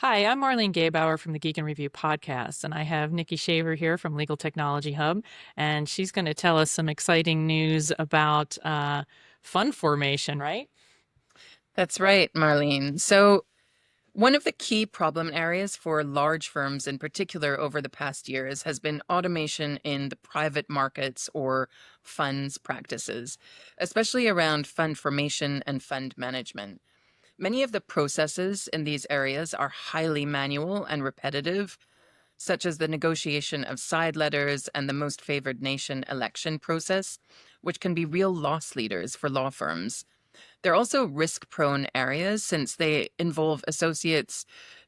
Hi, I'm Marlene Gabauer from the Geek and Review podcast, and I have Nikki Shaver here from Legal Technology Hub, and she's going to tell us some exciting news about fund formation, right? That's right, Marlene. So, one of the key problem areas for large firms in particular over the past years has been automation in the private markets or funds practices, especially around fund formation and fund management. Many of the processes in these areas are highly manual and repetitive, such as the negotiation of side letters and the most favored nation election process, which can be real loss leaders for law firms. They're also risk prone areas since they involve associates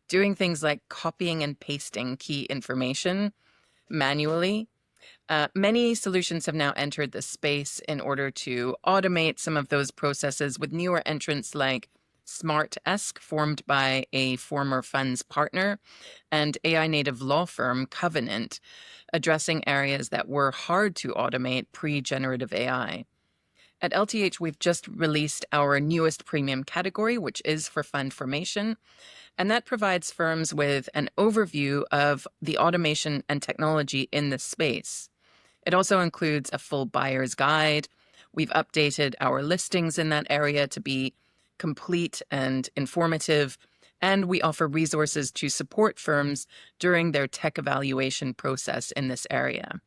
doing things like copying and pasting key information manually. Many solutions have now entered the space in order to automate some of those processes with newer entrants like SmartEsk, formed by a former funds partner, and AI native law firm Covenant, addressing areas that were hard to automate pre generative AI. At LTH, we've just released our newest premium category, which is for fund formation. And that provides firms with an overview of the automation and technology in this space. It also includes a full buyer's guide. We've updated our listings in that area to be complete and informative. And we offer resources to support firms during their tech evaluation process in this area.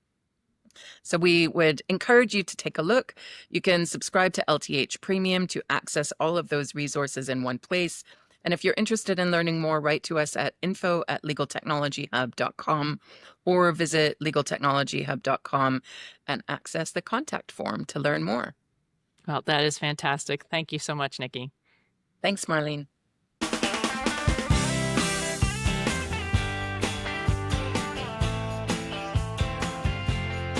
So we would encourage you to take a look. You can subscribe to LTH Premium to access all of those resources in one place. And if you're interested in learning more, write to us at info@legaltechnologyhub.com or visit legaltechnologyhub.com and access the contact form to learn more. Well, that is fantastic. Thank you so much, Nikki. Thanks, Marlene.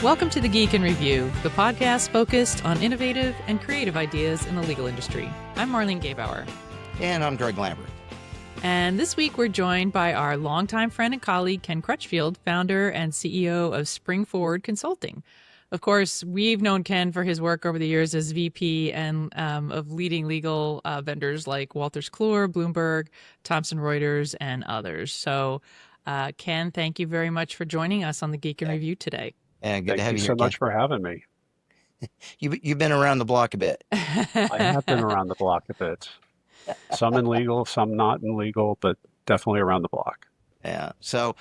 Welcome to the Geek and Review, the podcast focused on innovative and creative ideas in the legal industry. I'm Marlene Gabauer. And I'm Greg Lambert. And this week we're joined by our longtime friend and colleague, Ken Crutchfield, founder and CEO of Spring Forward Consulting. Of course, we've known Ken for his work over the years as VP and of leading legal vendors like Wolters Kluwer, Bloomberg, Thomson Reuters, and others. So, Ken, thank you very much for joining us on the Geek and Review today. And good to Thank have you you so here, Ken. much for having me. You've been around the block a bit. I have been around the block a bit. Some in legal, some not in legal, but definitely around the block. Yeah. So,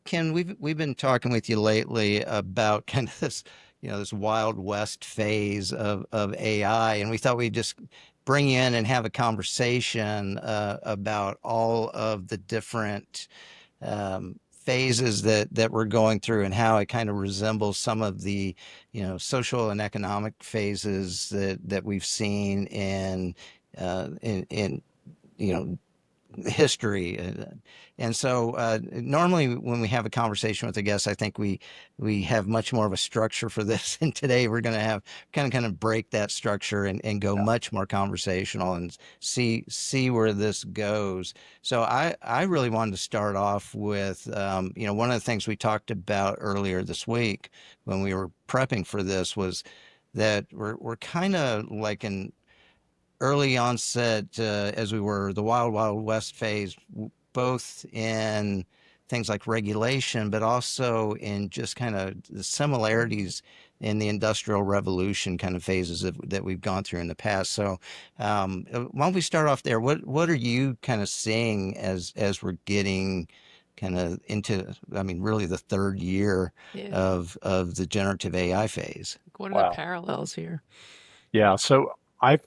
Ken, we've been talking with you lately about kind of this, this Wild West phase of AI, and we thought we'd just bring you in and have a conversation about all of the different phases that we're going through and how it kind of resembles some of the, social and economic phases that we've seen in history. And so normally when we have a conversation with a guest, I think we have much more of a structure for this. And today we're going to have kind of break that structure and go much more conversational and see where this goes. So I really wanted to start off with, one of the things we talked about earlier this week when we were prepping for this was that we're kind of like an early onset, as we were the Wild West phase, both in things like regulation, but also in just kind of the similarities in the Industrial Revolution kind of phases that we've gone through in the past. So why don't we start off there? What are you kind of seeing as we're getting kind of into, really the third year of the generative AI phase? What are the parallels here? Yeah, so I'm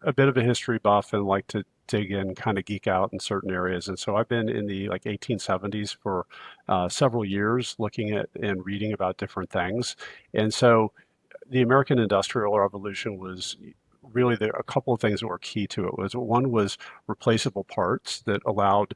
a bit of a history buff and like to dig in, kind of geek out in certain areas. And so I've been in the 1870s for several years looking at and reading about different things. And so the American Industrial Revolution was really a couple of things that were key to it. One was replaceable parts that allowed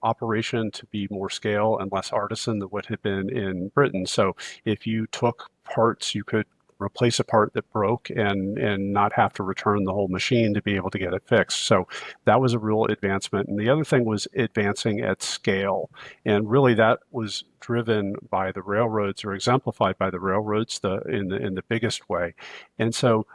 operation to be more scale and less artisan than what had been in Britain. So if you took parts, you could replace a part that broke and not have to return the whole machine to be able to get it fixed. So that was a real advancement. And the other thing was advancing at scale. And really that was driven by the railroads, or exemplified by the railroads in the biggest way. And so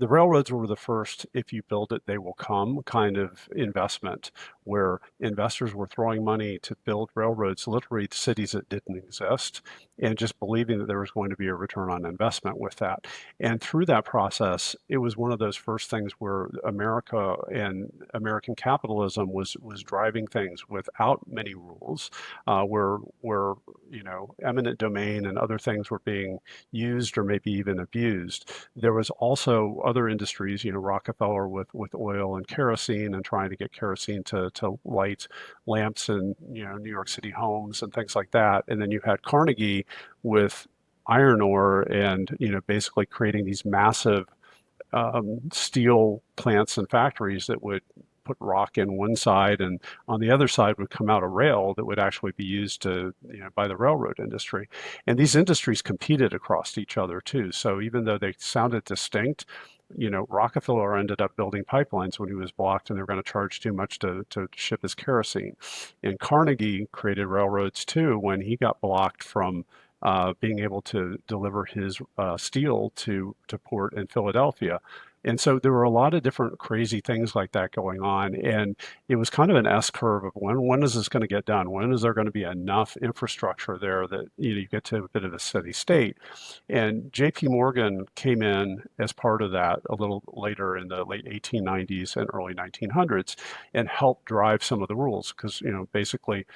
the railroads were the first, if you build it, they will come kind of investment, where investors were throwing money to build railroads, literally to cities that didn't exist, and just believing that there was going to be a return on investment with that. And through that process, it was one of those first things where America and American capitalism was driving things without many rules, where eminent domain and other things were being used or maybe even abused. There was also other industries, Rockefeller with oil and kerosene and trying to get kerosene to light lamps in New York City homes and things like that. And then you had Carnegie with iron ore and basically creating these massive steel plants and factories that would put rock in one side, and on the other side would come out a rail that would actually be used by the railroad industry. And these industries competed across each other too. So even though they sounded distinct, Rockefeller ended up building pipelines when he was blocked and they were going to charge too much to ship his kerosene. And Carnegie created railroads too when he got blocked from being able to deliver his steel to port in Philadelphia. And so there were a lot of different crazy things like that going on. And it was kind of an S curve of when is this going to get done? When is there going to be enough infrastructure there that you get to a bit of a steady state? And JP Morgan came in as part of that a little later in the late 1890s and early 1900s and helped drive some of the rules because, basically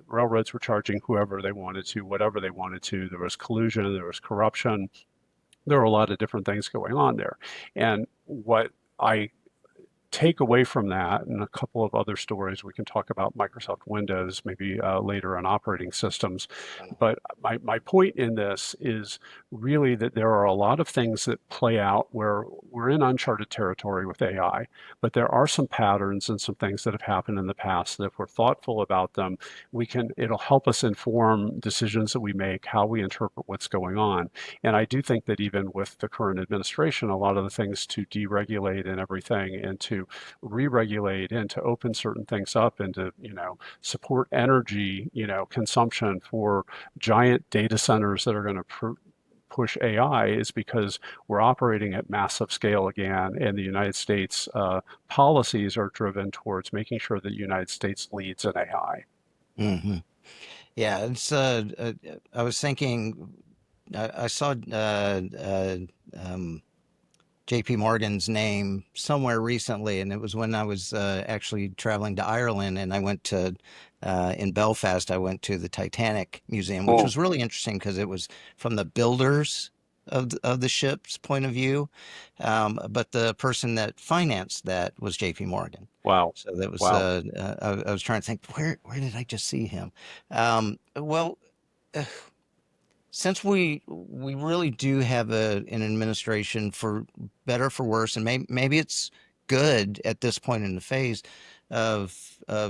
railroads were charging whoever they wanted to, whatever they wanted to. There was collusion, there was corruption. There were a lot of different things going on there. And what I take away from that, and a couple of other stories, we can talk about Microsoft Windows maybe later on operating systems. But my point in this is really that there are a lot of things that play out where we're in uncharted territory with AI, but there are some patterns and some things that have happened in the past that if we're thoughtful about them, it'll help us inform decisions that we make, how we interpret what's going on. And I do think that even with the current administration, a lot of the things to deregulate and everything and to re-regulate and to open certain things up and to support energy consumption for giant data centers that are going to push AI is because we're operating at massive scale again, and the United States policies are driven towards making sure that the United States leads in AI. Mm-hmm. Yeah, it's. I was thinking. I saw JP Morgan's name somewhere recently, and it was when I was actually traveling to Ireland, and I went to in Belfast. I went to the Titanic Museum, which was really interesting because it was from the builders of the ship's point of view, but the person that financed that was JP Morgan. Wow! So that was Wow! I was trying to think where did I just see him? Well. Since we really do have an administration, for better for worse, and maybe it's good at this point in the phase of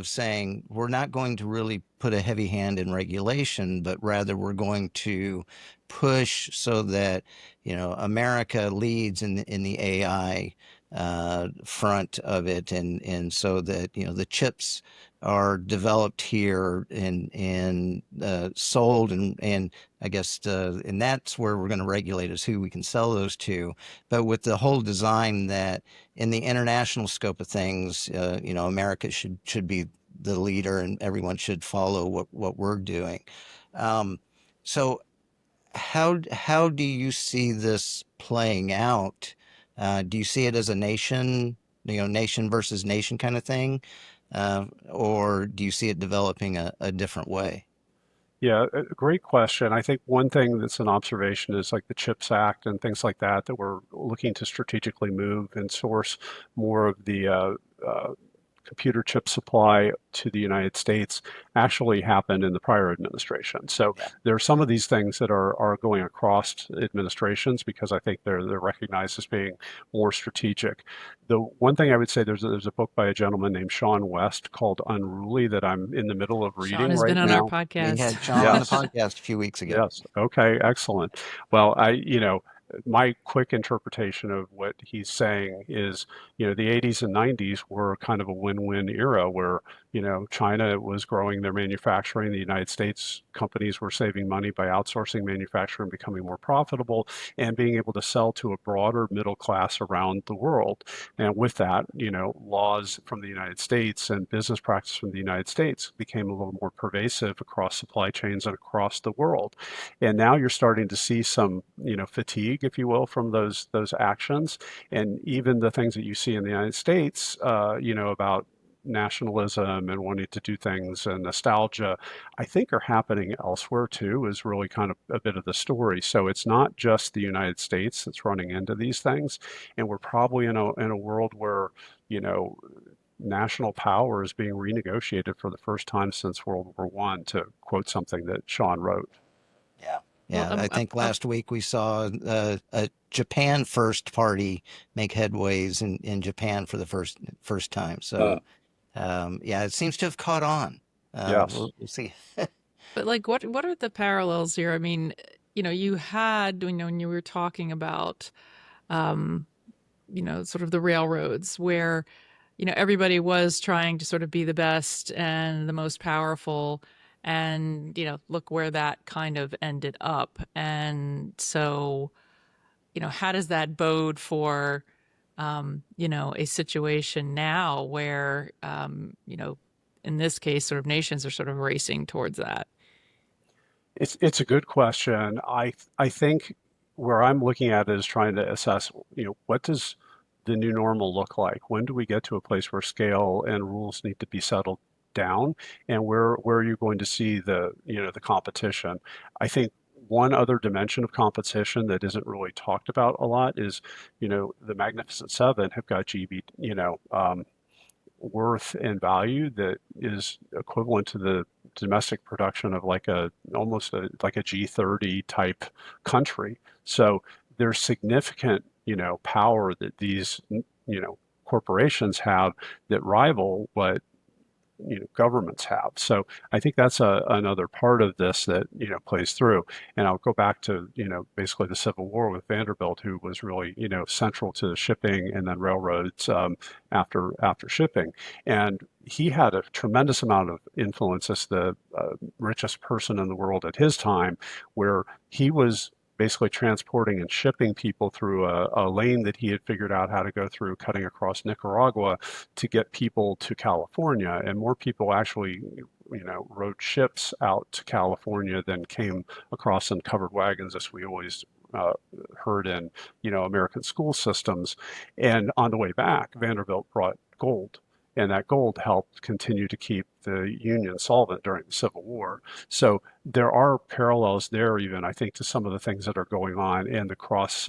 saying we're not going to really put a heavy hand in regulation, but rather we're going to push so that America leads in the AI front of it, and so that the chips are developed here and sold and I guess and that's where we're going to regulate is who we can sell those to. But with the whole design that in the international scope of things, America should be the leader and everyone should follow what we're doing. So how do you see this playing out? Do you see it as a nation versus nation kind of thing? Or do you see it developing a different way? Yeah, a great question. I think one thing that's an observation is like the CHIPS Act and things like that, that we're looking to strategically move and source more of the computer chip supply to the United States actually happened in the prior administration. So there are some of these things that are going across administrations because I think they're recognized as being more strategic. The one thing I would say, there's a book by a gentleman named Sean West called Unruly that I'm in the middle of reading Sean has right been on our now. We podcast. had Sean on the podcast a few weeks ago. Yes. Okay. Excellent. Well, my quick interpretation of what he's saying is, the 80s and 90s were kind of a win-win era where, China was growing their manufacturing. The United States companies were saving money by outsourcing manufacturing, becoming more profitable, and being able to sell to a broader middle class around the world. And with that, laws from the United States and business practice from the United States became a little more pervasive across supply chains and across the world. And now you're starting to see some, fatigue, if you will, from those actions. And even the things that you see in the United States, about nationalism and wanting to do things and nostalgia, I think are happening elsewhere too, is really kind of a bit of the story. So it's not just the United States that's running into these things. And we're probably in a world where, national power is being renegotiated for the first time since World War One, to quote something that Sean wrote. Yeah. Well, Yeah, I think last week we saw a Japan first party make headways in Japan for the first time. So yeah, it seems to have caught on. Yes. We'll see. but like, what are the parallels here? I mean, you had, when you were talking about, um, sort of the railroads where, everybody was trying to sort of be the best and the most powerful. And, look where that kind of ended up. And so, how does that bode for, a situation now where, in this case, sort of nations are sort of racing towards that? It's a good question. I think where I'm looking at it is trying to assess, what does the new normal look like? When do we get to a place where scale and rules need to be settled down? And where are you going to see the competition? I think one other dimension of competition that isn't really talked about a lot is, the Magnificent Seven have got worth and value that is equivalent to the domestic production of like like a G30 type country. So there's significant, power that these, corporations have that rival what governments have. So I think that's another part of this that plays through. And I'll go back to basically the Civil War with Vanderbilt, who was really central to shipping and then railroads after shipping. And he had a tremendous amount of influence as the richest person in the world at his time, where he was basically transporting and shipping people through a lane that he had figured out how to go through, cutting across Nicaragua to get people to California. And more people actually, rode ships out to California than came across in covered wagons, as we always heard in, American school systems. And on the way back, Vanderbilt brought gold. And that gold helped continue to keep the Union solvent during the Civil War. So there are parallels there, even I think, to some of the things that are going on, and the cross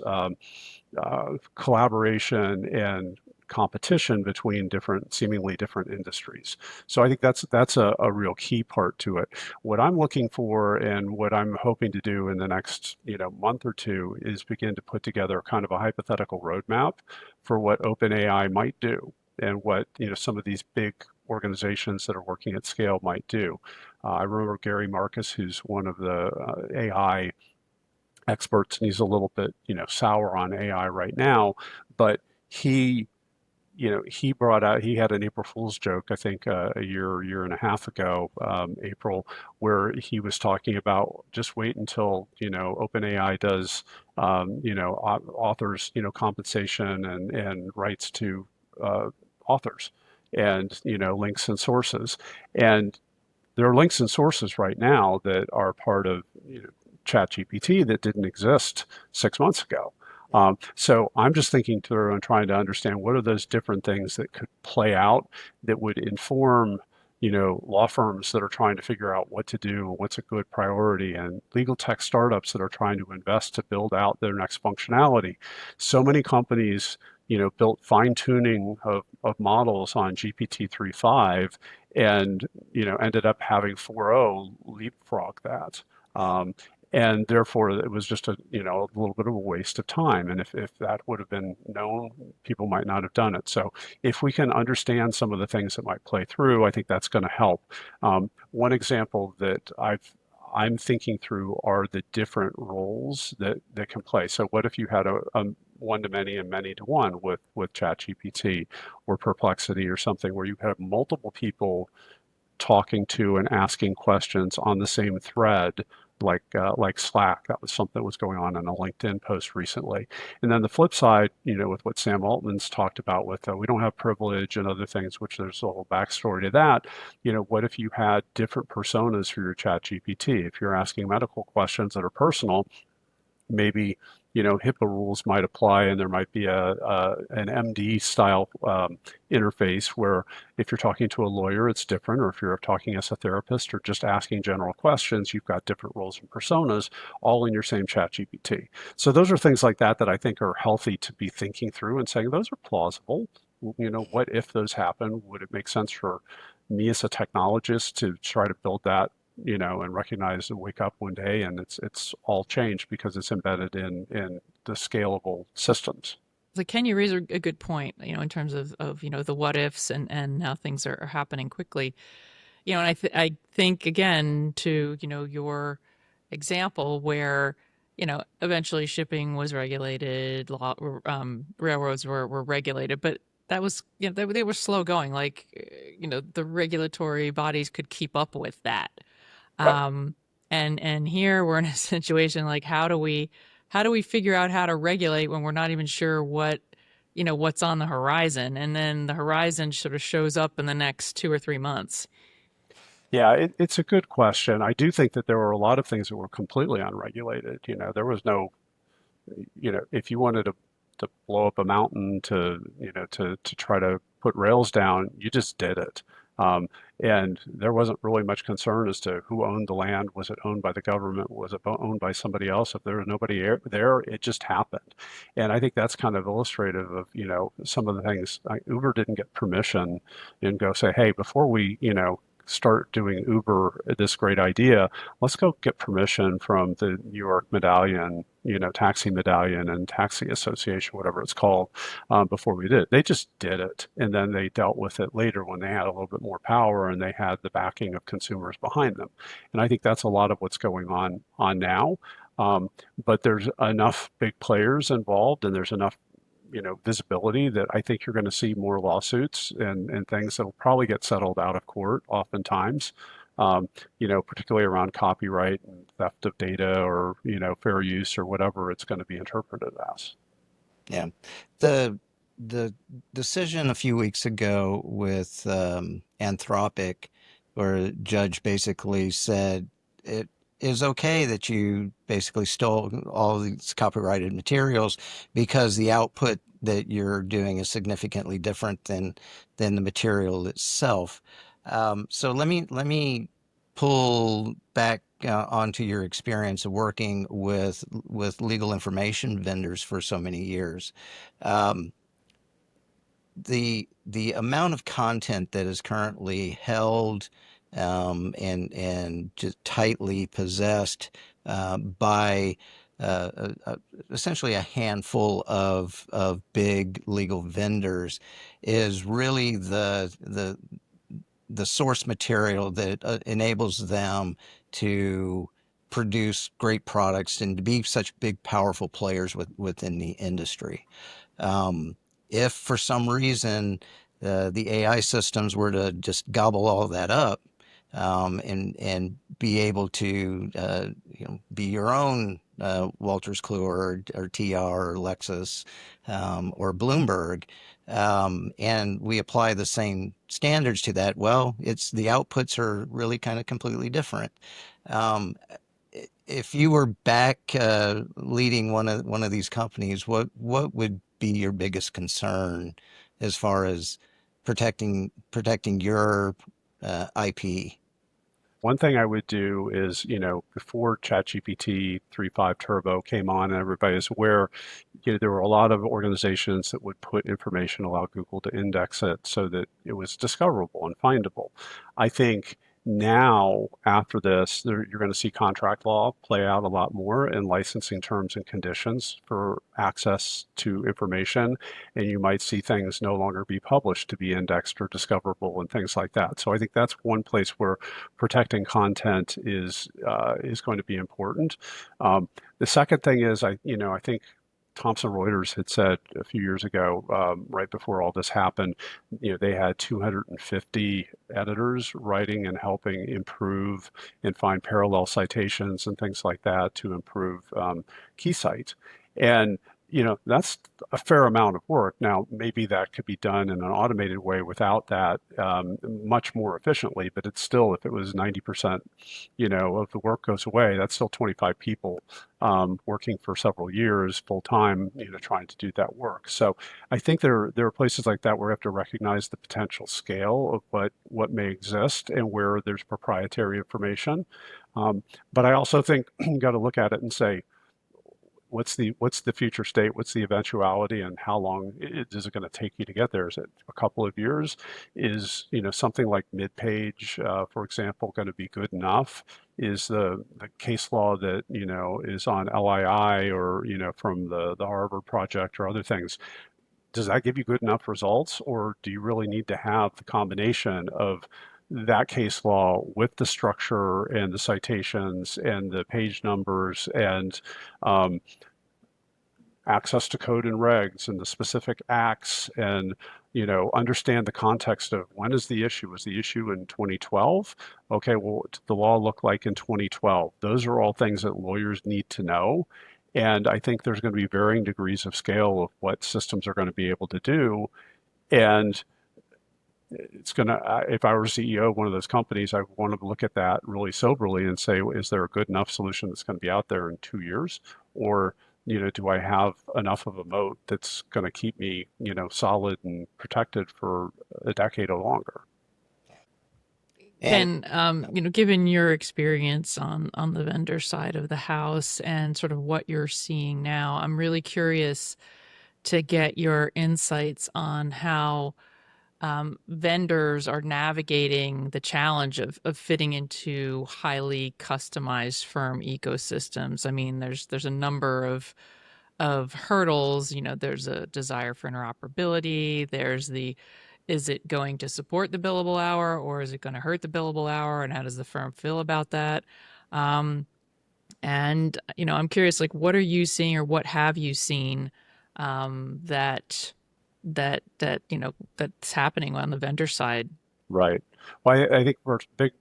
collaboration and competition between seemingly different industries. So I think that's a real key part to it. What I'm looking for and what I'm hoping to do in the next month or two is begin to put together kind of a hypothetical roadmap for what OpenAI might do, and what some of these big organizations that are working at scale might do. I remember Gary Marcus, who's one of the AI experts, and he's a little bit sour on AI right now, but he he had an April Fool's joke, I think a year and a half ago, April, where he was talking about just wait until OpenAI does authors compensation and rights to authors, and links and sources. And there are links and sources right now that are part of ChatGPT that didn't exist 6 months ago. So I'm just thinking through and trying to understand what are those different things that could play out that would inform law firms that are trying to figure out what to do, what's a good priority, and legal tech startups that are trying to invest to build out their next functionality. So many companies built fine-tuning of models on GPT-3.5 and ended up having 4.0 leapfrog that. And therefore, it was just a little bit of a waste of time. And if that would have been known, people might not have done it. So if we can understand some of the things that might play through, I think that's going to help. One example that I'm thinking through are the different roles that can play. So what if you had a one-to-many and many-to-one with ChatGPT or Perplexity or something where you have multiple people talking to and asking questions on the same thread, like Slack. That was something that was going on in a LinkedIn post recently. And then the flip side, with what Sam Altman's talked about with we don't have privilege and other things, which there's a whole backstory to that. What if you had different personas for your chat GPT? If you're asking medical questions that are personal, maybe HIPAA rules might apply, and there might be an MD style interface where if you're talking to a lawyer, it's different, or if you're talking as a therapist or just asking general questions, you've got different roles and personas all in your same chat GPT. So those are things like that I think are healthy to be thinking through and saying those are plausible. What if those happen? Would it make sense for me as a technologist to try to build that, and recognize and wake up one day and it's all changed because it's embedded in the scalable systems. So Ken, you raise a good point, in terms of the what ifs and how things are happening quickly. And I think again to, your example where, eventually shipping was regulated, railroads were regulated, but that was, they were slow going. Like, the regulatory bodies could keep up with that. Yep. And here we're in a situation like how do we figure out how to regulate when we're not even sure what's on the horizon, and then the horizon sort of shows up in the next 2 or 3 months. Yeah, it's a good question. I do think that there were a lot of things that were completely unregulated. There was no, if you wanted to blow up a mountain to try to put rails down, you just did it. And there wasn't really much concern as to who owned the land. Was it owned by the government? Was it owned by somebody else? If there was nobody there, it just happened. And I think that's kind of illustrative of, some of the things. Uber didn't get permission and go say, hey, before we, start doing Uber, this great idea, let's go get permission from the New York Medallion, taxi medallion and taxi association, whatever it's called, before we did it. They just did it. And then they dealt with it later when they had a little bit more power and they had the backing of consumers behind them. And I think that's a lot of what's going on now. But there's enough big players involved and there's enough visibility that I think you're going to see more lawsuits and things that will probably get settled out of court oftentimes, particularly around copyright and theft of data or, fair use or whatever it's going to be interpreted as. Yeah. The decision a few weeks ago with Anthropic, where a judge basically said it is okay that you basically stole all these copyrighted materials because the output that you're doing is significantly different than the material itself. So let me pull back onto your experience of working with legal information vendors for so many years. Um, the amount of content that is currently held and just tightly possessed by essentially a handful of big legal vendors is really the source material that enables them to produce great products and to be such big, powerful players within the industry. If for some reason the AI systems were to just gobble all that up and be able to be your own Wolters Kluwer or TR or Lexus or Bloomberg, and we apply the same standards to that, well, it's the outputs are really kind of completely different. If you were back leading one of these companies, what would be your biggest concern as far as protecting your IP? One thing I would do is, before ChatGPT 3.5 Turbo came on and everybody's aware, there were a lot of organizations that would put information, allow Google to index it so that it was discoverable and findable. I think Now, after this, you're going to see contract law play out a lot more in licensing terms and conditions for access to information. And you might see things no longer be published to be indexed or discoverable and things like that. So I think that's one place where protecting content is going to be important. The second thing is, I think Thomson Reuters had said a few years ago, right before all this happened, they had 250 editors writing and helping improve and find parallel citations and things like that to improve key cite. And that's a fair amount of work. Now, maybe that could be done in an automated way without that much more efficiently, but it's still, if it was 90%, of the work goes away, that's still 25 people working for several years full time, trying to do that work. So I think there are places like that where we have to recognize the potential scale of what may exist and where there's proprietary information. But I also think you got to look at it and say, what's the future state? What's the eventuality, and how long is it going to take you to get there? Is it a couple of years? Is something like mid-page, for example, going to be good enough? Is the case law that is on LII or from the Harvard project or other things, does that give you good enough results, or do you really need to have the combination of that case law with the structure and the citations and the page numbers and access to code and regs and the specific acts, and understand the context of when is the issue? Was the issue in 2012? Okay, well, what did the law look like in 2012? Those are all things that lawyers need to know. And I think there's going to be varying degrees of scale of what systems are going to be able to do. And it's going to, if I were CEO of one of those companies, I want to look at that really soberly and say, is there a good enough solution that's going to be out there in 2 years? Or, do I have enough of a moat that's going to keep me, solid and protected for a decade or longer? And given your experience on the vendor side of the house and sort of what you're seeing now, I'm really curious to get your insights on how vendors are navigating the challenge of fitting into highly customized firm ecosystems. I mean, there's a number of hurdles. There's a desire for interoperability. There's is it going to support the billable hour, or is it going to hurt the billable hour? And how does the firm feel about that? And I'm curious, like, what are you seeing, or what have you seen that that's happening on the vendor side? Right. Well, I think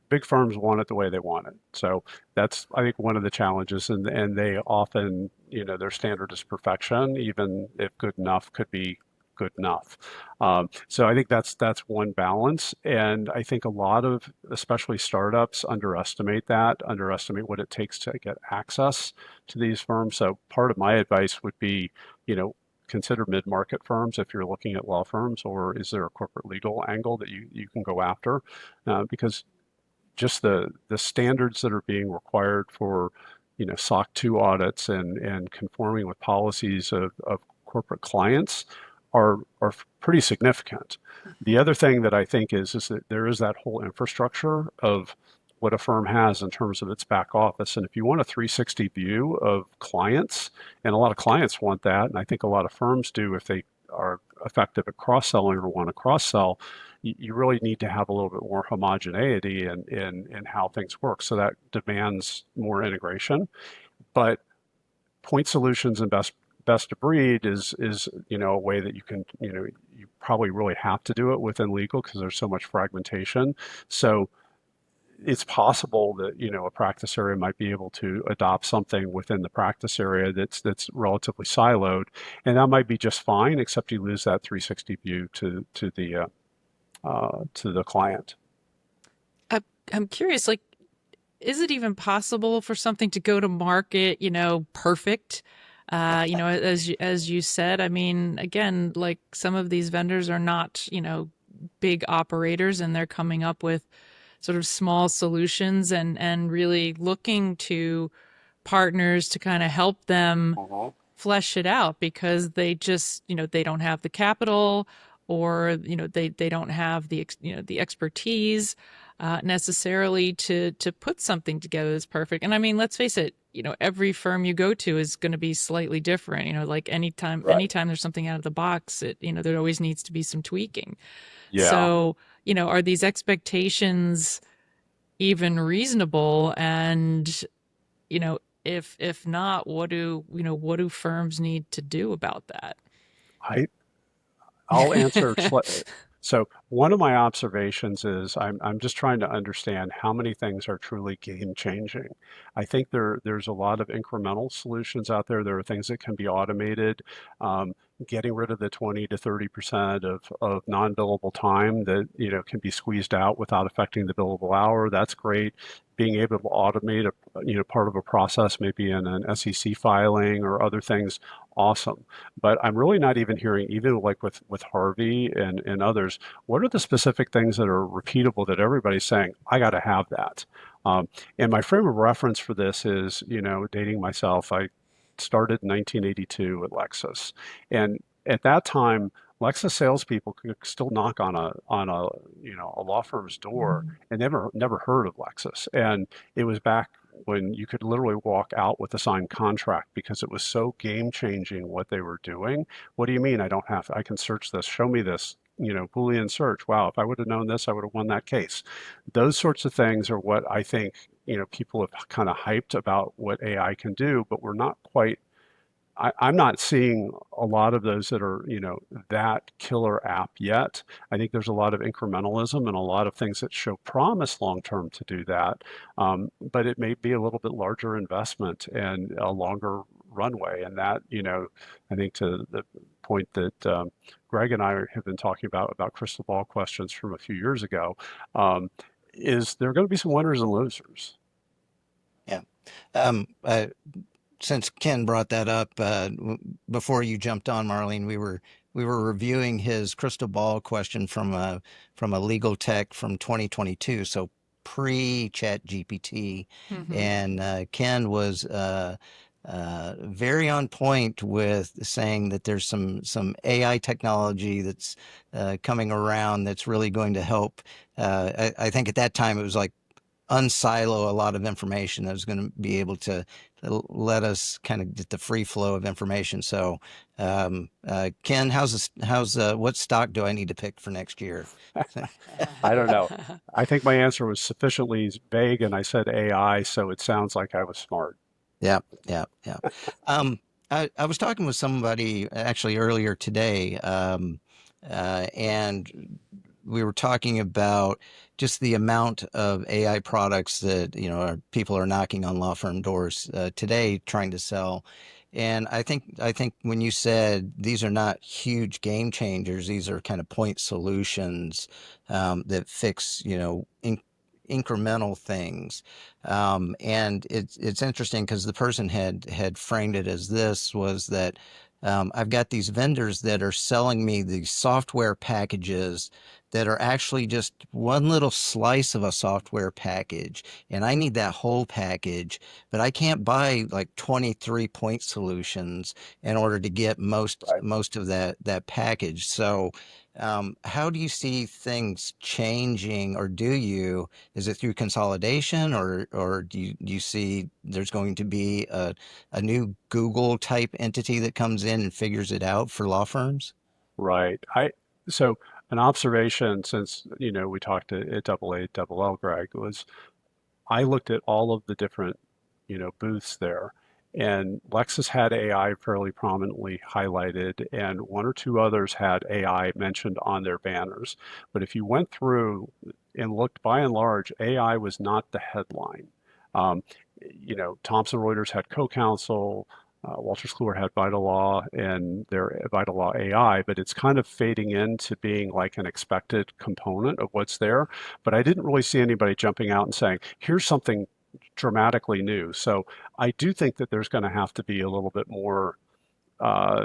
big firms want it the way they want it. So that's, I think, one of the challenges, and they often, their standard is perfection, even if good enough could be good enough. So I think that's one balance, and I think a lot of, especially startups, underestimate what it takes to get access to these firms. So part of my advice would be, consider mid-market firms if you're looking at law firms, or is there a corporate legal angle that you can go after? Because just the standards that are being required for SOC 2 audits and conforming with policies of corporate clients are pretty significant. The other thing that I think is that there is that whole infrastructure of what a firm has in terms of its back office. And if you want a 360 view of clients, and a lot of clients want that, and I think a lot of firms do if they are effective at cross-selling or want to cross-sell, you really need to have a little bit more homogeneity in how things work. So that demands more integration. But point solutions and best of breed is a way that you can, you probably really have to do it within legal because there's so much fragmentation. So it's possible that a practice area might be able to adopt something within the practice area that's relatively siloed, and that might be just fine, except you lose that 360 view to the client. I'm curious, like, is it even possible for something to go to market, perfect? As you said, I mean, again, like, some of these vendors are not, big operators, and they're coming up with sort of small solutions and really looking to partners to kind of help them flesh it out, because they just, they don't have the capital, or they don't have the expertise necessarily to put something together that's perfect. And I mean, let's face it, every firm you go to is going to be slightly different. Like anytime there's something out of the box, there always needs to be some tweaking. Yeah. So, are these expectations even reasonable? And, if not, what do firms need to do about that? I I'll answer. So one of my observations is I'm just trying to understand how many things are truly game changing. I think there's a lot of incremental solutions out there. There are things that can be automated. Getting rid of the 20 to 30% of non-billable time that can be squeezed out without affecting the billable hour. That's great. Being able to automate part of a process, maybe in an SEC filing or other things, awesome. But I'm really not even hearing, even like with Harvey and others, what are the specific things that are repeatable that everybody's saying, I got to have that. And my frame of reference for this is, dating myself, I started in 1982 at Lexus. And at that time, Lexus salespeople could still knock on a law firm's door and never heard of Lexus. And it was back when you could literally walk out with a signed contract because it was so game changing what they were doing. What do you mean I can search this, show me this, Boolean search. Wow, if I would have known this, I would have won that case. Those sorts of things are what I think, people have kind of hyped about what AI can do, but we're not quite I'm not seeing a lot of those that are, that killer app yet. I think there's a lot of incrementalism and a lot of things that show promise long term to do that. But it may be a little bit larger investment and a longer runway. And that, I think to the point that Greg and I have been talking about crystal ball questions from a few years ago, is there going to be some winners and losers? Yeah. Since Ken brought that up before you jumped on, Marlene, we were reviewing his crystal ball question from a legal tech from 2022, so pre-Chat GPT, and Ken was very on point with saying that there's some AI technology that's coming around that's really going to help. I think at that time it was like unsilo a lot of information that was going to be able to let us kind of get the free flow of information. So, Ken, what stock do I need to pick for next year? I don't know. I think my answer was sufficiently vague and I said AI, so it sounds like I was smart. Yeah. I was talking with somebody actually earlier today, and we were talking about just the amount of AI products that people are knocking on law firm doors today trying to sell. And I think when you said these are not huge game changers, these are kind of point solutions that fix incremental things. And it's interesting because the person had framed it as this was that I've got these vendors that are selling me these software packages that are actually just one little slice of a software package. And I need that whole package, but I can't buy like 23 point solutions in order to get most of that package. So how do you see things changing, or do you? Is it through consolidation, or do you see there's going to be a new Google type entity that comes in and figures it out for law firms? Right. So an observation since, we talked at AA, Greg, was I looked at all of the different, booths there, and Lexus had AI fairly prominently highlighted, and one or two others had AI mentioned on their banners. But if you went through and looked, by and large, AI was not the headline. Um, Thomson Reuters had co-counsel, Wolters Kluwer had Vital Law and their Vital Law AI, but it's kind of fading into being like an expected component of what's there. But I didn't really see anybody jumping out and saying, here's something dramatically new. So I do think that there's going to have to be a little bit more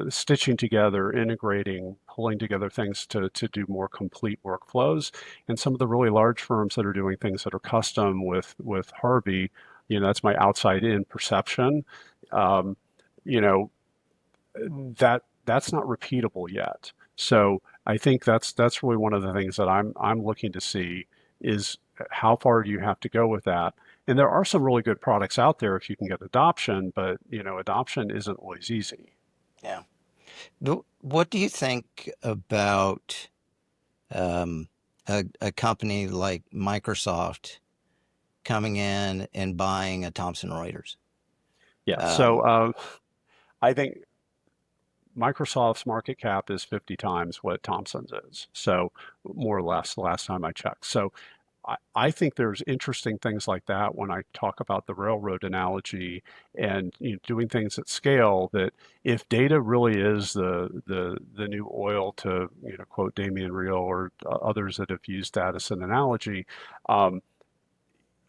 stitching together, integrating, pulling together things to do more complete workflows. And some of the really large firms that are doing things that are custom with Harvey, that's my outside in perception. You know, that's not repeatable yet. So I think that's really one of the things that I'm looking to see is how far do you have to go with that? And there are some really good products out there if you can get adoption, but adoption isn't always easy. Yeah. What do you think about um, a company like Microsoft coming in and buying a Thomson Reuters? Yeah. So Um, I think Microsoft's market cap is 50 times what Thomson's is. So more or less the last time I checked. So I think there's interesting things like that when I talk about the railroad analogy and doing things at scale that if data really is the new oil to quote Damian Reel or others that have used that as an analogy, um,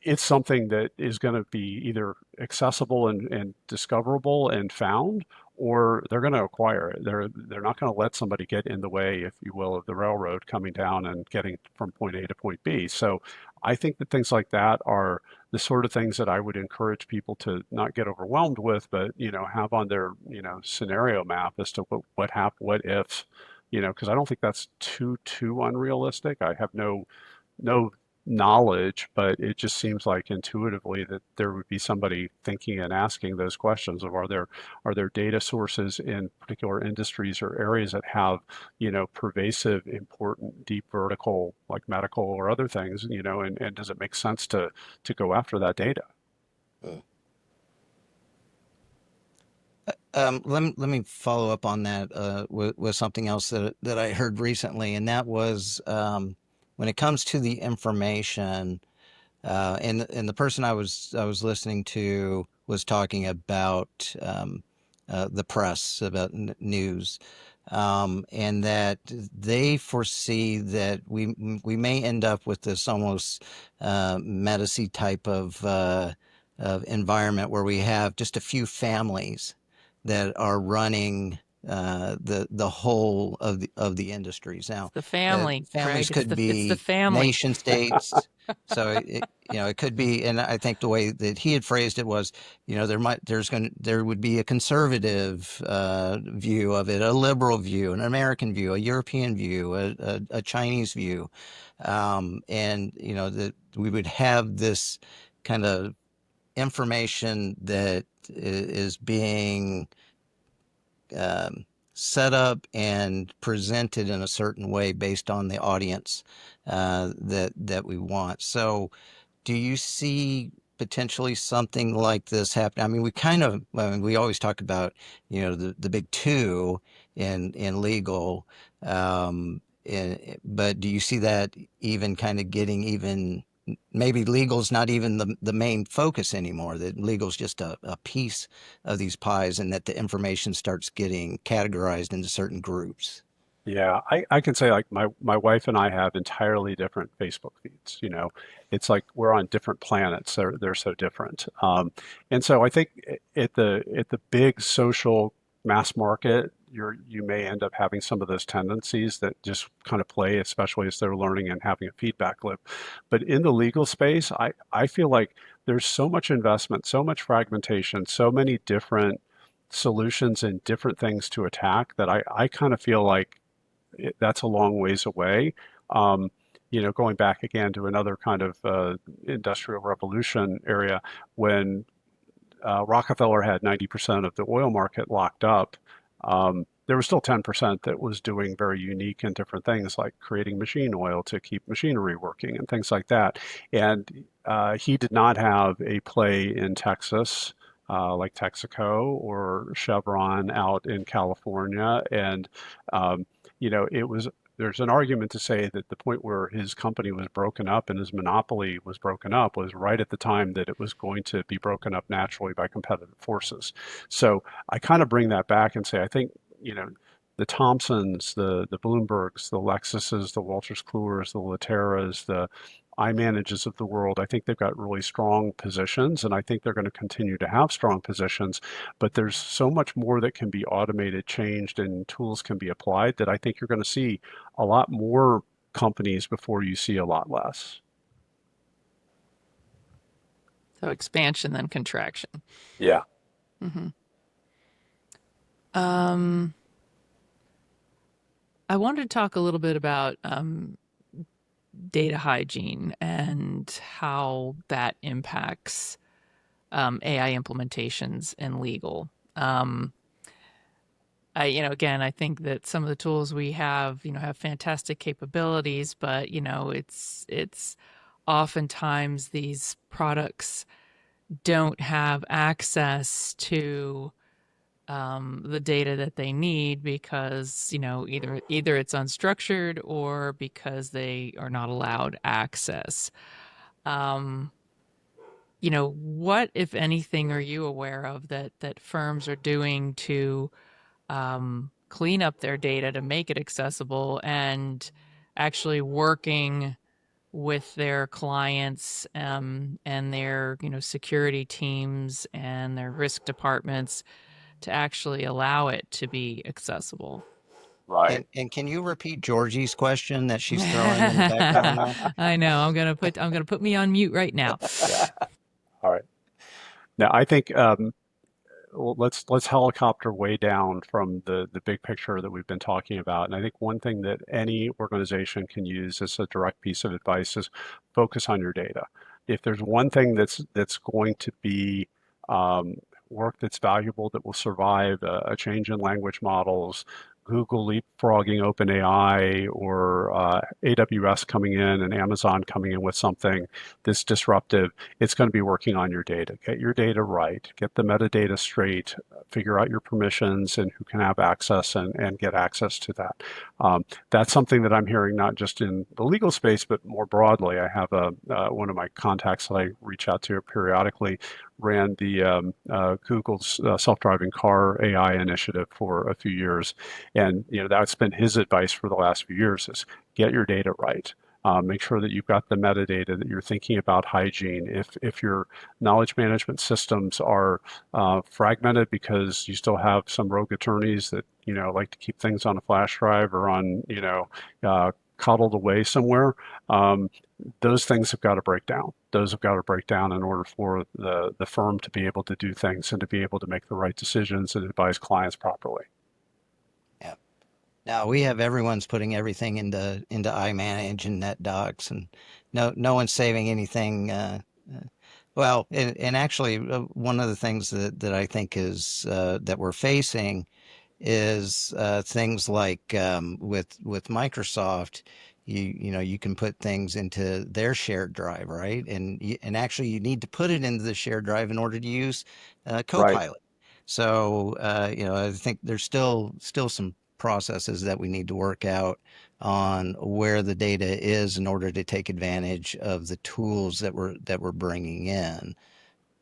it's something that is going to be either accessible and discoverable and found, or they're going to acquire it. They're not going to let somebody get in the way, if you will, of the railroad coming down and getting from point A to point B. So I think that things like that are the sort of things that I would encourage people to not get overwhelmed with, but have on their scenario map as to what if, because I don't think that's too unrealistic. I have no knowledge, but it just seems like intuitively that there would be somebody thinking and asking those questions of are there data sources in particular industries or areas that have pervasive, important, deep vertical like medical or other things, and does it make sense to go after that data? let me follow up on that with something else that I heard recently, and that was when it comes to the information, and the person I was listening to was talking about the press, about news, and that they foresee that we may end up with this almost Medici type of environment where we have just a few families that are running the whole of the industries. Now, The family, families Greg. It's could the be family. nation states. So it could be, and I think the way that he had phrased it was, there would be a conservative view of it, a liberal view, an American view, a European view, a Chinese view, and that we would have this kind of information that is being set up and presented in a certain way based on the audience that we want. So, do you see potentially something like this happen? I mean, we always talk about the big two in legal, but do you see that even kind of getting even? Maybe legal's not even the main focus anymore, that legal's just a piece of these pies, and that the information starts getting categorized into certain groups. Yeah, I can say like my wife and I have entirely different Facebook feeds. It's like we're on different planets. They're so different. And so I think at the big social mass market, you may end up having some of those tendencies that just kind of play, especially as they're learning and having a feedback loop. But in the legal space, I feel like there's so much investment, so much fragmentation, so many different solutions and different things to attack that I kind of feel like that's a long ways away. Um, going back again to another kind of industrial revolution area when Rockefeller had 90% of the oil market locked up. There was still 10% that was doing very unique and different things like creating machine oil to keep machinery working and things like that. And he did not have a play in Texas. Like Texaco or Chevron out in California, and it was there's an argument to say that the point where his company was broken up and his monopoly was broken up was right at the time that it was going to be broken up naturally by competitive forces. So I kind of bring that back and say, I think, the Thomsons, the Bloombergs, the Lexuses, the Wolters Kluwers, the Laterras, the iManages of the world, I think they've got really strong positions, and I think they're going to continue to have strong positions. But there's so much more that can be automated, changed, and tools can be applied that I think you're going to see a lot more companies before you see a lot less. So expansion then contraction. Yeah. Hmm. Um, I wanted to talk a little bit about data hygiene and how that impacts AI implementations in legal. Um, again, I think that some of the tools we have fantastic capabilities, but it's oftentimes these products don't have access to the data that they need because either it's unstructured or because they are not allowed access. Um, what, if anything, are you aware of that firms are doing to clean up their data to make it accessible and actually working with their clients and their security teams and their risk departments to actually allow it to be accessible? Right. And can you repeat Georgie's question that she's throwing in the background there? I know. I'm gonna put me on mute right now. Yeah. All right. Now, I think well, let's helicopter way down from the big picture that we've been talking about. And I think one thing that any organization can use as a direct piece of advice is focus on your data. If there's one thing that's going to be work that's valuable that will survive a change in language models, Google leapfrogging OpenAI, or AWS coming in and Amazon coming in with something that's disruptive, it's going to be working on your data. Get your data right, get the metadata straight, figure out your permissions and who can have access and get access to that. That's something that I'm hearing not just in the legal space, but more broadly. I have one of my contacts that I reach out to periodically ran the Google's self-driving car AI initiative for a few years. And that's been his advice for the last few years is get your data right. Make sure that you've got the metadata, that you're thinking about hygiene. If your knowledge management systems are fragmented because you still have some rogue attorneys that like to keep things on a flash drive or on coddled away somewhere, those things have got to break down. Those have got to break down in order for the firm to be able to do things and to be able to make the right decisions and advise clients properly. Yeah. Now we have everyone's putting everything into iManage and NetDocs, and no one's saving anything. Well, and actually, one of the things that I think is that we're facing is things like with Microsoft, you can put things into their shared drive, right? And actually, you need to put it into the shared drive in order to use Right. Copilot. So I think there's still some processes that we need to work out on where the data is in order to take advantage of the tools that we're bringing in.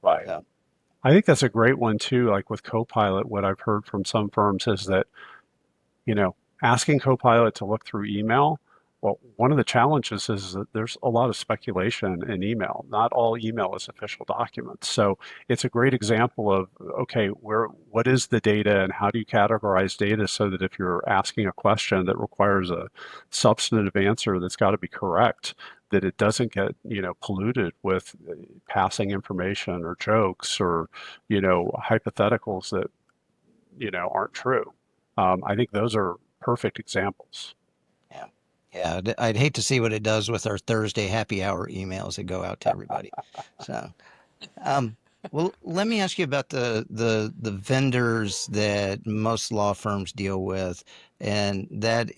Right. So, I think that's a great one too. Like with Copilot, what I've heard from some firms is that asking Copilot to look through email, well, one of the challenges is that there's a lot of speculation in email. Not all email is official documents. So it's a great example of, okay, what is the data and how do you categorize data so that if you're asking a question that requires a substantive answer that's got to be correct, that it doesn't get, polluted with passing information or jokes or, hypotheticals that, aren't true. I think those are perfect examples. yeah. Yeah, I'd hate to see what it does with our Thursday happy hour emails that go out to everybody. So, well, let me ask you about the vendors that most law firms deal with, and that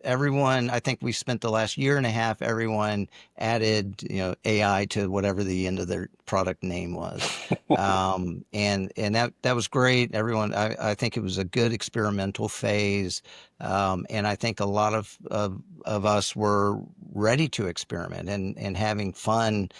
everyone. I think we spent the last year and a half. Everyone added AI to whatever the end of their product name was, and that was great. Everyone, I think it was a good experimental phase, and I think a lot of us were ready to experiment and having fun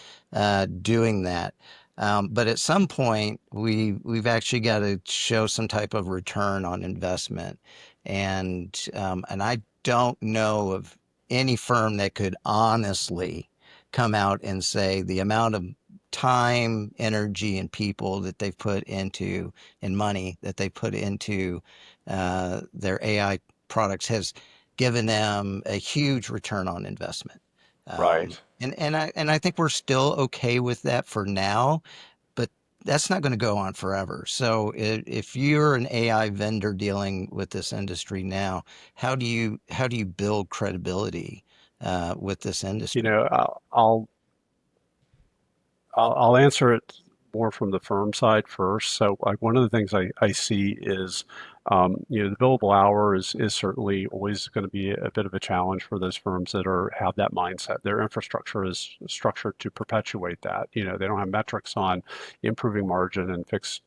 doing that. But at some point, we've actually got to show some type of return on investment, and I don't know of any firm that could honestly come out and say the amount of time, energy, and people that they've put into and money that they put into their AI products has given them a huge return on investment. Right. And I think we're still okay with that for now. But that's not going to go on forever. So if you're an AI vendor dealing with this industry now, how do you build credibility with this industry? I'll answer it more from the firm side first. So one of the things I see is, the billable hour is certainly always going to be a bit of a challenge for those firms that have that mindset. Their infrastructure is structured to perpetuate that. They don't have metrics on improving margin and fixed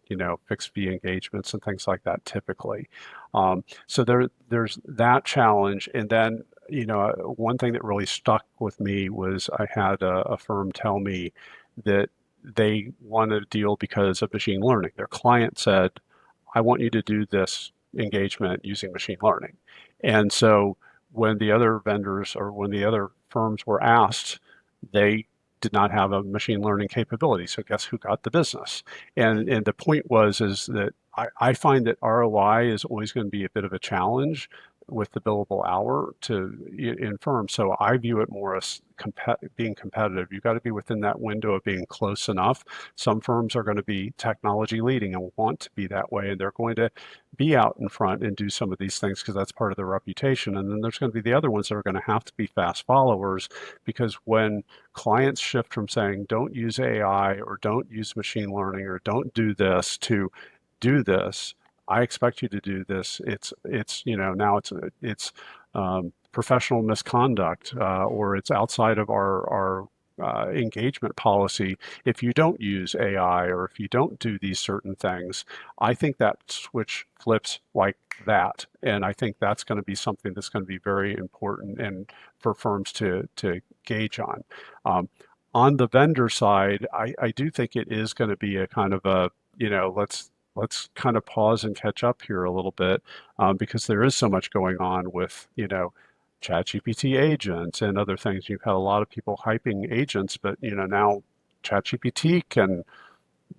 fee engagements and things like that typically. So there's that challenge. And then, one thing that really stuck with me was I had a firm tell me that they wanted a deal because of machine learning. Their client said, I want you to do this engagement using machine learning. And so when the other vendors or when the other firms were asked, they did not have a machine learning capability. So guess who got the business? And the point is that I find that ROI is always going to be a bit of a challenge with the billable hour in firms. So I view it more as being competitive. You've got to be within that window of being close enough. Some firms are going to be technology leading and want to be that way, and they're going to be out in front and do some of these things because that's part of their reputation. And then there's going to be the other ones that are going to have to be fast followers, because when clients shift from saying don't use AI or don't use machine learning or don't do this to do this, I expect you to do this. Now it's professional misconduct, or it's outside of our engagement policy if you don't use AI or if you don't do these certain things. I think that switch flips like that, and I think that's going to be something that's going to be very important and for firms to gauge on. On the vendor side, I do think it is going to be a kind of a let's kind of pause and catch up here a little bit, because there is so much going on with, ChatGPT agents and other things. You've had a lot of people hyping agents, but, now ChatGPT can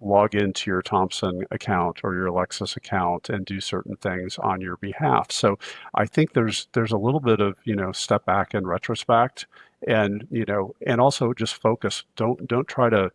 log into your Thomson account or your Lexus account and do certain things on your behalf. So I think there's a little bit of, step back in retrospect and, and also just focus. Don't try to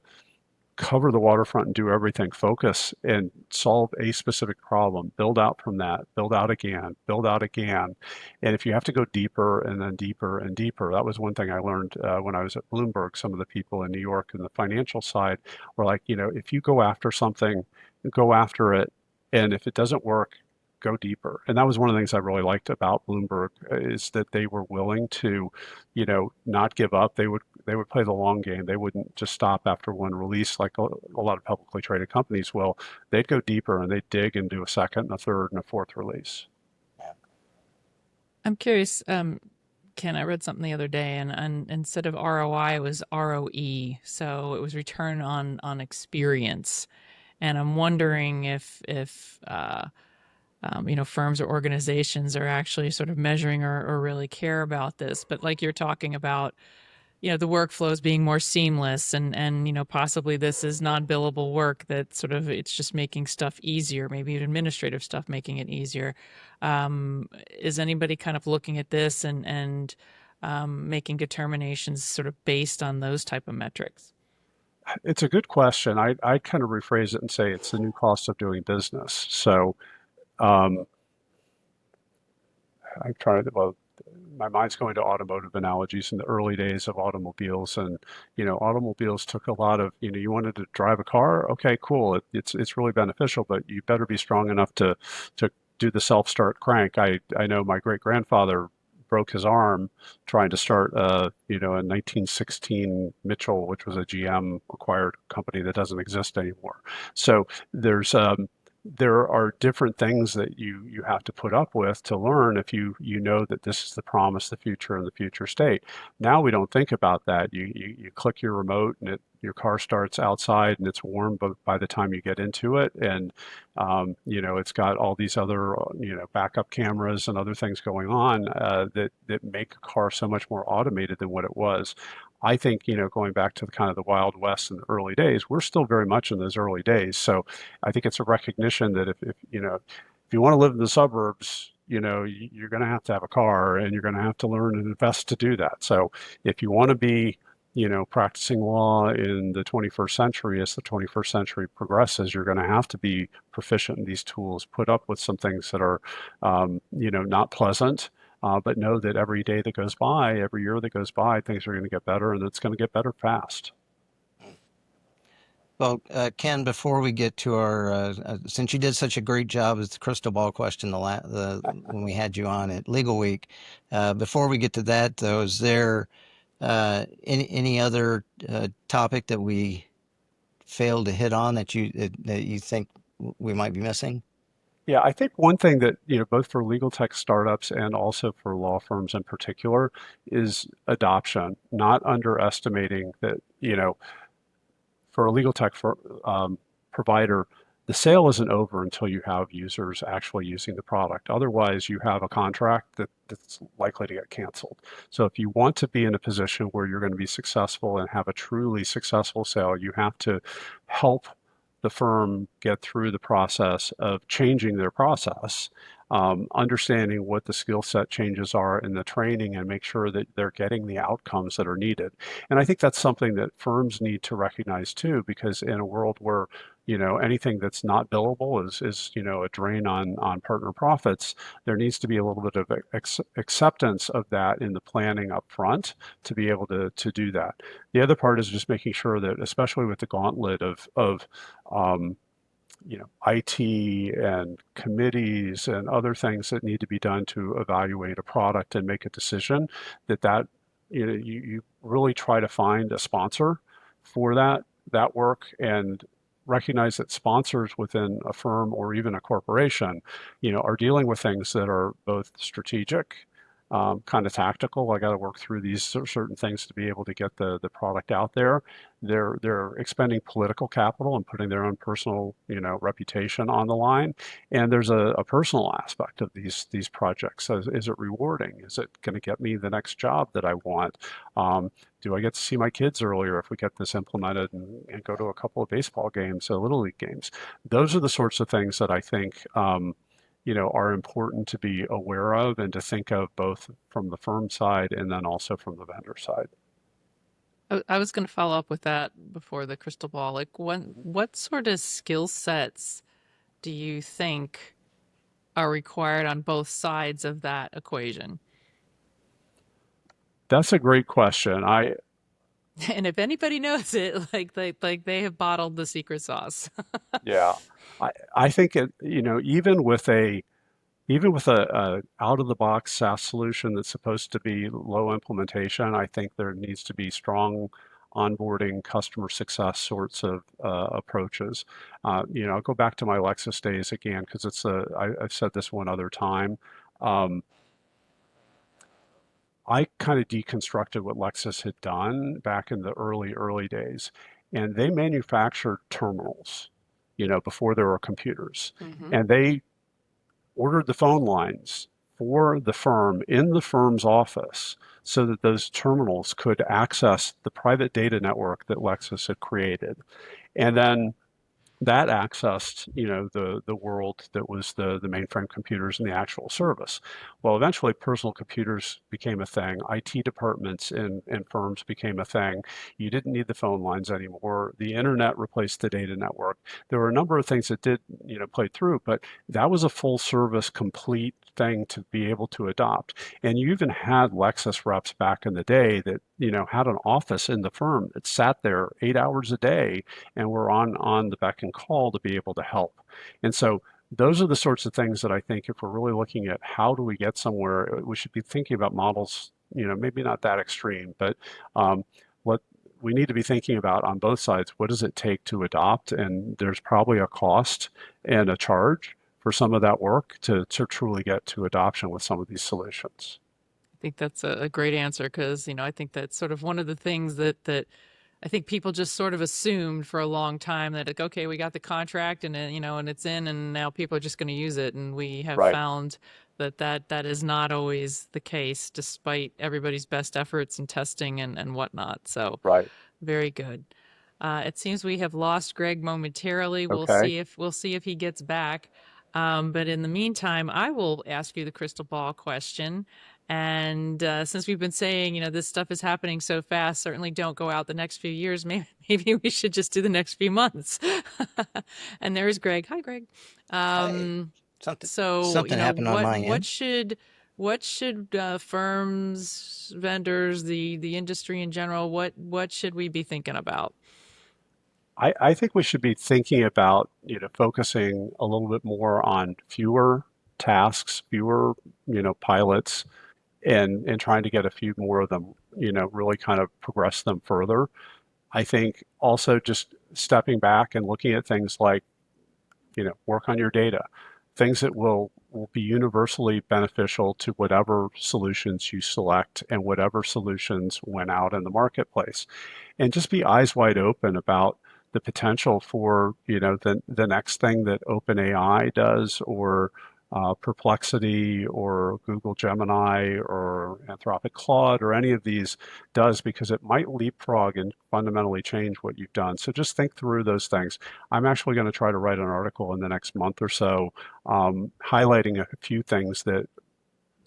cover the waterfront and do everything. Focus and solve a specific problem. Build out from that. Build out again. Build out again. And if you have to go deeper and then deeper and deeper, that was one thing I learned when I was at Bloomberg. Some of the people in New York in the financial side were like, if you go after something, go after it. And if it doesn't work, go deeper. And that was one of the things I really liked about Bloomberg, is that they were willing to, not give up. They would play the long game. They wouldn't just stop after one release like a lot of publicly traded companies will. They'd go deeper and they'd dig and do a second and a third and a fourth release. I'm curious, Ken, I read something the other day, and instead of ROI, it was ROE. So it was return on experience. And I'm wondering if firms or organizations are actually sort of measuring or really care about this. But like you're talking about, the workflows being more seamless and possibly this is non-billable work that sort of, it's just making stuff easier, maybe even administrative stuff, making it easier. Is anybody kind of looking at this and making determinations sort of based on those type of metrics? It's a good question. I kind of rephrase it and say it's the new cost of doing business. So I'm trying to, my mind's going to automotive analogies in the early days of automobiles. And, automobiles took a lot of, you wanted to drive a car. Okay, cool. It's really beneficial, but you better be strong enough to do the self-start crank. I know my great grandfather broke his arm trying to start a 1916 Mitchell, which was a GM acquired company that doesn't exist anymore. So there are different things that you have to put up with to learn if you know that this is the promise, the future, and the future state. Now we don't think about that. You click your remote and your car starts outside and it's warm by the time you get into it, and it's got all these other backup cameras and other things going on that make a car so much more automated than what it was. I think, going back to the kind of the Wild West in the early days, we're still very much in those early days. So I think it's a recognition that if you want to live in the suburbs, you're going to have a car and you're going to have to learn and invest to do that. So if you want to be practicing law in the 21st century. As the 21st century progresses, you're going to have to be proficient in these tools, put up with some things that are, not pleasant, but know that every day that goes by, every year that goes by, things are going to get better, and it's going to get better fast. Well, Ken, before we get to our, since you did such a great job as the crystal ball question when we had you on at Legal Week, before we get to that, though, is there any other topic that we failed to hit on that you think we might be missing? Yeah, I think one thing that, both for legal tech startups and also for law firms in particular is adoption, not underestimating that, for a legal tech provider, the sale isn't over until you have users actually using the product. Otherwise, you have a contract that's likely to get canceled. So if you want to be in a position where you're going to be successful and have a truly successful sale, you have to help the firm get through the process of changing their process, understanding what the skill set changes are in the training, and make sure that they're getting the outcomes that are needed. And I think that's something that firms need to recognize too, because in a world where anything that's not billable is a drain on partner profits, there needs to be a little bit of acceptance of that in the planning up front to be able to do that. The other part is just making sure that, especially with the gauntlet of um, IT and committees and other things that need to be done to evaluate a product and make a decision, that you really try to find a sponsor for that work, and recognize that sponsors within a firm or even a corporation, are dealing with things that are both strategic, kind of tactical. I got to work through these certain things to be able to get the product out there. They're expending political capital and putting their own personal, reputation on the line. And there's a personal aspect of these projects. So is it rewarding? Is it going to get me the next job that I want? Do I get to see my kids earlier if we get this implemented, and go to a couple of baseball games, Little League games? Those are the sorts of things that I think are important to be aware of and to think of, both from the firm side and then also from the vendor side. I was going to follow up with that before the crystal ball. Like, what sort of skill sets do you think are required on both sides of that equation? That's a great question. And if anybody knows it, like they have bottled the secret sauce. Yeah, I think even with a out of the box SaaS solution that's supposed to be low implementation, I think there needs to be strong onboarding, customer success sorts of approaches. I'll go back to my Lexus days again, because I've said this one other time. Um, I kind of deconstructed what Lexus had done back in the early days, and they manufactured terminals, before there were computers, Hmm. and they ordered the phone lines for the firm in the firm's office so that those terminals could access the private data network that Lexus had created. And then that accessed, the world that was the mainframe computers and the actual service. Well, eventually personal computers became a thing. IT departments in firms became a thing. You didn't need the phone lines anymore. The internet replaced the data network. There were a number of things that did, play through, but that was a full service, complete thing to be able to adopt. And you even had Lexus reps back in the day that, had an office in the firm that sat there 8 hours a day and we're on the beck and call to be able to help. And so those are the sorts of things that I think, if we're really looking at how do we get somewhere, we should be thinking about models, maybe not that extreme, but what we need to be thinking about on both sides: what does it take to adopt? And there's probably a cost and a charge for some of that work to truly get to adoption with some of these solutions. I think that's a great answer, because, I think that's sort of one of the things that I think people just sort of assumed for a long time, that, like, okay, we got the contract, and and it's in, and now people are just going to use it. And we have Right, found that is not always the case, despite everybody's best efforts and testing and whatnot. So right. very good. It seems we have lost Greg momentarily. Okay. We'll see if he gets back. But in the meantime, I will ask you the crystal ball question. And since we've been saying, this stuff is happening so fast, certainly don't go out the next few years. Maybe we should just do the next few months. And there's Greg. Hi, Greg. Hey, So, something happened on my what end. should firms, vendors, the industry in general, what should we be thinking about? I think we should be thinking about, focusing a little bit more on fewer tasks, fewer, pilots, and trying to get a few more of them, really kind of progress them further. I think also just stepping back and looking at things like, work on your data, things that will be universally beneficial to whatever solutions you select and whatever solutions went out in the marketplace. And just be eyes wide open about the potential for, the next thing that OpenAI does, or Perplexity, or Google Gemini, or Anthropic Claude, or any of these does, because it might leapfrog and fundamentally change what you've done. So just think through those things. I'm actually going to try to write an article in the next month or so, highlighting a few things that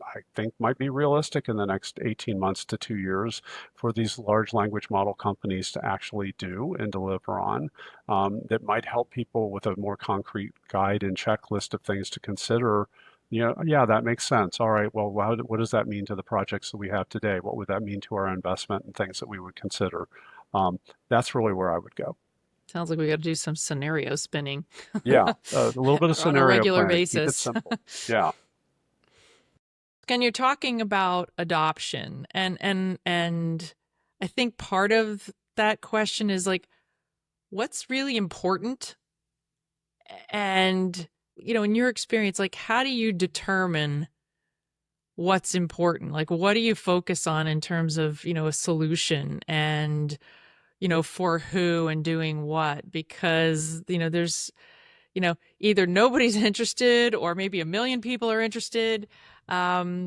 I think might be realistic in the next 18 months to 2 years for these large language model companies to actually do and deliver on, that might help people with a more concrete guide and checklist of things to consider. Yeah, that makes sense. All right, well, what does that mean to the projects that we have today? What would that mean to our investment and things that we would consider? That's really where I would go. Sounds like we got to do some scenario spinning. Yeah, a little bit of on a scenario regular planning. Keep it basis. simple. Yeah. And you're talking about adoption, and I think part of that question is like, what's really important? And, in your experience, like, how do you determine what's important? Like, what do you focus on in terms of, a solution, and, for who and doing what? Because, there's, either nobody's interested, or maybe a million people are interested. As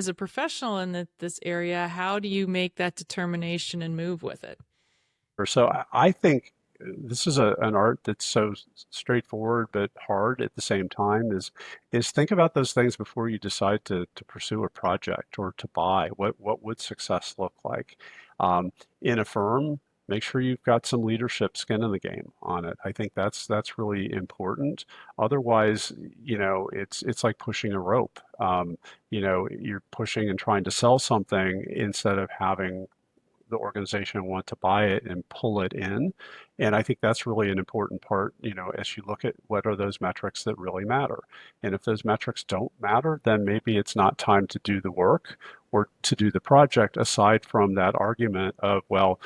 a professional in this area, how do you make that determination and move with it? So I think this is an art that's so straightforward but hard at the same time, is think about those things before you decide to pursue a project or to buy. What would success look like? In a firm, make sure you've got some leadership skin in the game on it. I think that's really important. Otherwise, it's like pushing a rope. You're pushing and trying to sell something instead of having the organization want to buy it and pull it in. And I think that's really an important part, as you look at what are those metrics that really matter. And if those metrics don't matter, then maybe it's not time to do the work or to do the project, aside from that argument of, well,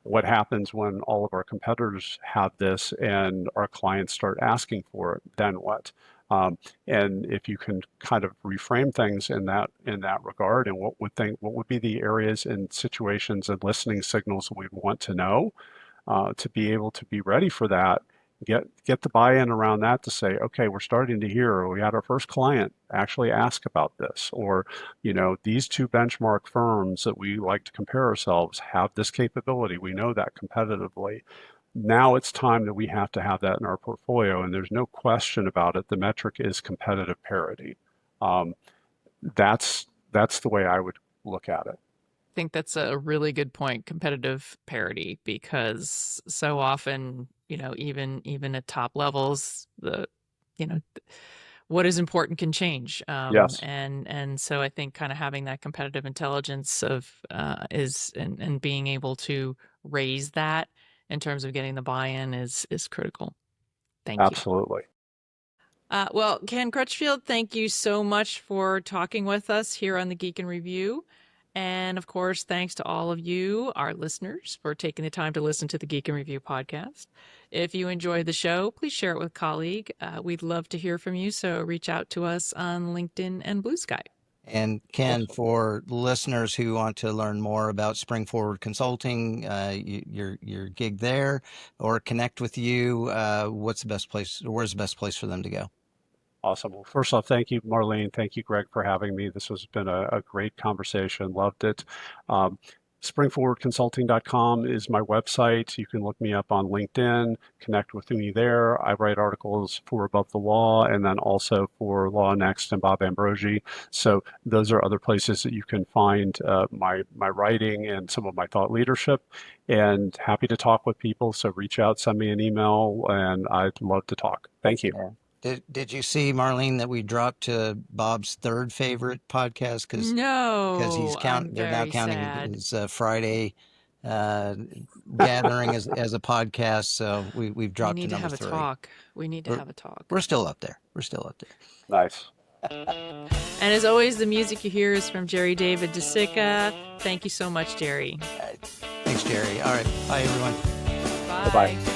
what happens when all of our competitors have this and our clients start asking for it, then what? And if you can kind of reframe things in that regard, and what would be the areas and situations and listening signals we'd want to know, to be able to be ready for that, get the buy-in around that, to say, okay, we're starting to hear, or we had our first client actually ask about this, or these two benchmark firms that we like to compare ourselves have this capability. We know that competitively. Now it's time that we have to have that in our portfolio, and there's no question about it. The metric is competitive parity. That's the way I would look at it. I think that's a really good point, competitive parity, because so often, even at top levels, what is important can change. Yes. And so I think kind of having that competitive intelligence of and being able to raise that in terms of getting the buy-in is critical. Thank you. Absolutely. Well, Ken Crutchfield, thank you so much for talking with us here on the Geek in Review. And of course, thanks to all of you, our listeners, for taking the time to listen to the Geek in Review podcast. If you enjoyed the show, please share it with a colleague. We'd love to hear from you, so reach out to us on LinkedIn and Blue Sky. And Ken, for listeners who want to learn more about Spring Forward Consulting, your gig there, or connect with you, what's the best place? Where's the best place for them to go? Awesome. Well, first off, thank you, Marlene. Thank you, Greg, for having me. This has been a great conversation. Loved it. Springforwardconsulting.com is my website. You can look me up on LinkedIn, connect with me there. I write articles for Above the Law and then also for Law Next and Bob Ambrogi. So those are other places that you can find my writing and some of my thought leadership. And happy to talk with people. So reach out, send me an email, and I'd love to talk. Thank you. Yeah. Did you see, Marlene, that we dropped to Bob's third favorite podcast? Because he's No, counting. I'm They're now very counting sad. his Friday gathering as a podcast. So we've We dropped to need to number have a 3. talk. We need to We're have a talk. we're still up there. We're still up there. Nice. And as always, the music you hear is from Jerry David DeSica. Thank you so much, Jerry. Thanks, Jerry. All right. Bye, everyone. Bye. Bye-bye.